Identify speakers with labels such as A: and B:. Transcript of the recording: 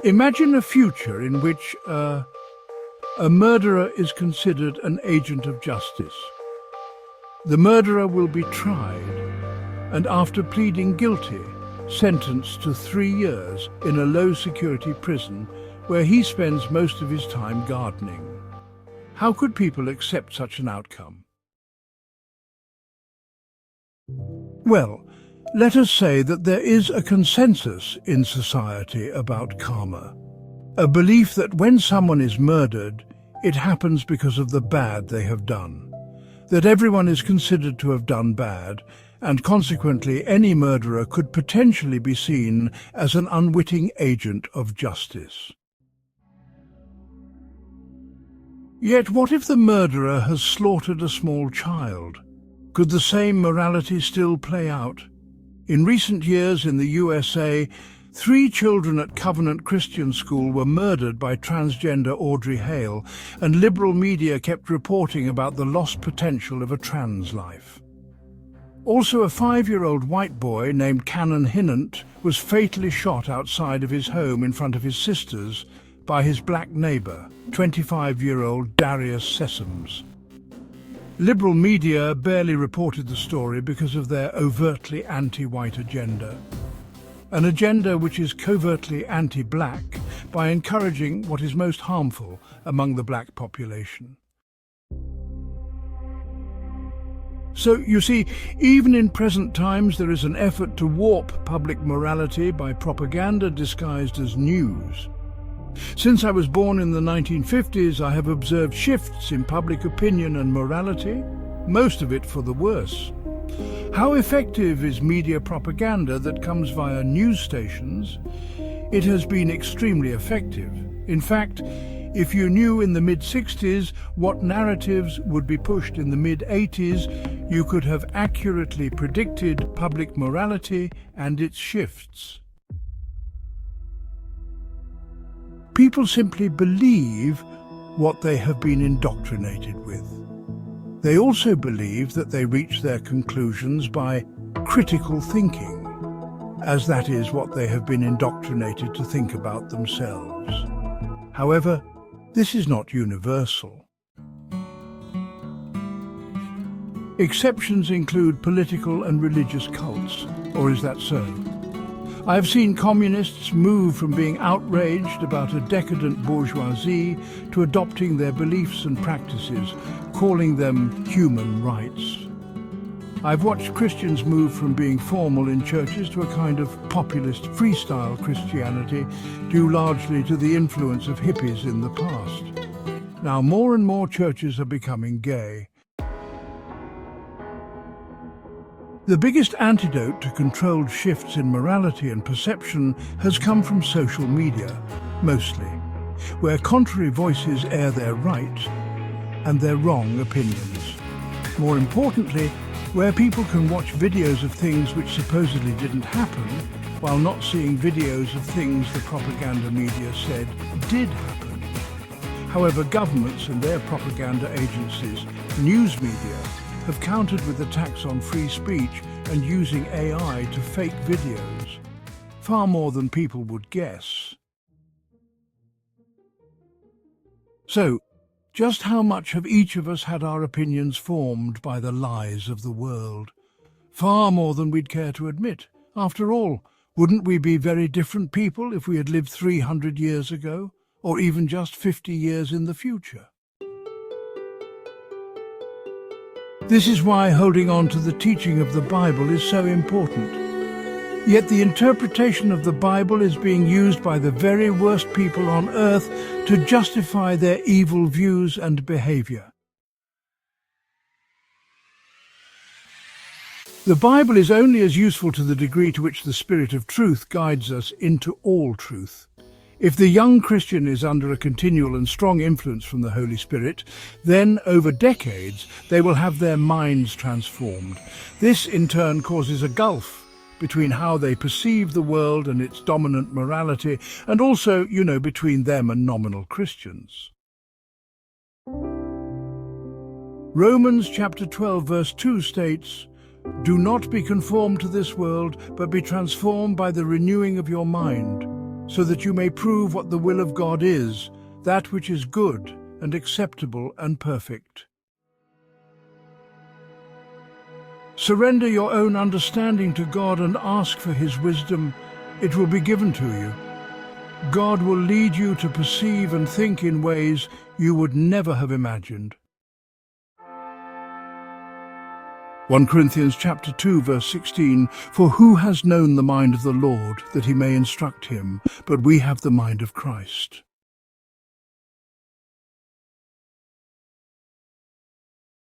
A: Imagine a future in which a murderer is considered an agent of justice. The murderer will be tried and, after pleading guilty, sentenced to 3 years in a low-security prison where he spends most of his time gardening. How could people accept such an outcome? Well, let us say that there is a consensus in society about karma. A belief that when someone is murdered, it happens because of the bad they have done. That everyone is considered to have done bad, and consequently any murderer could potentially be seen as an unwitting agent of justice. Yet what if the murderer has slaughtered a small child? Could the same morality still play out? In recent years in the USA, 3 children at Covenant Christian School were murdered by transgender Audrey Hale, and liberal media kept reporting about the lost potential of a trans life. Also, a 5-year-old white boy named Cannon Hinnant was fatally shot outside of his home in front of his sisters by his black neighbour, 25-year-old Darius Sessoms. Liberal media barely reported the story because of their overtly anti-white agenda. An agenda which is covertly anti-black by encouraging what is most harmful among the black population. So, you see, even in present times there is an effort to warp public morality by propaganda disguised as news. Since I was born in the 1950s, I have observed shifts in public opinion and morality, most of it for the worse. How effective is media propaganda that comes via news stations? It has been extremely effective. In fact, if you knew in the mid-60s what narratives would be pushed in the mid-80s, you could have accurately predicted public morality and its shifts. People simply believe what they have been indoctrinated with. They also believe that they reach their conclusions by critical thinking, as that is what they have been indoctrinated to think about themselves. However, this is not universal. Exceptions include political and religious cults, or is that so? I have seen communists move from being outraged about a decadent bourgeoisie to adopting their beliefs and practices, calling them human rights. I've watched Christians move from being formal in churches to a kind of populist freestyle Christianity, due largely to the influence of hippies in the past. Now more and more churches are becoming gay. The biggest antidote to controlled shifts in morality and perception has come from social media, mostly, where contrary voices air their right and their wrong opinions. More importantly, where people can watch videos of things which supposedly didn't happen, while not seeing videos of things the propaganda media said did happen. However, governments and their propaganda agencies, news media, have countered with attacks on free speech and using AI to fake videos, far more than people would guess. So, just how much have each of us had our opinions formed by the lies of the world? Far more than we'd care to admit. After all, wouldn't we be very different people if we had lived 300 years ago, or even just 50 years in the future? This is why holding on to the teaching of the Bible is so important. Yet the interpretation of the Bible is being used by the very worst people on earth to justify their evil views and behavior. The Bible is only as useful to the degree to which the Spirit of truth guides us into all truth. If the young Christian is under a continual and strong influence from the Holy Spirit, then over decades they will have their minds transformed. This in turn causes a gulf between how they perceive the world and its dominant morality, and also, between them and nominal Christians. Romans chapter 12 verse 2 states, "Do not be conformed to this world, but be transformed by the renewing of your mind. so that you may prove what the will of God is, that which is good and acceptable and perfect. Surrender your own understanding to God and ask for His wisdom. It will be given to you. God will lead you to perceive and think in ways you would never have imagined. 1 Corinthians chapter 2, verse 16, "For who has known the mind of the Lord, that he may instruct him? But we have the mind of Christ."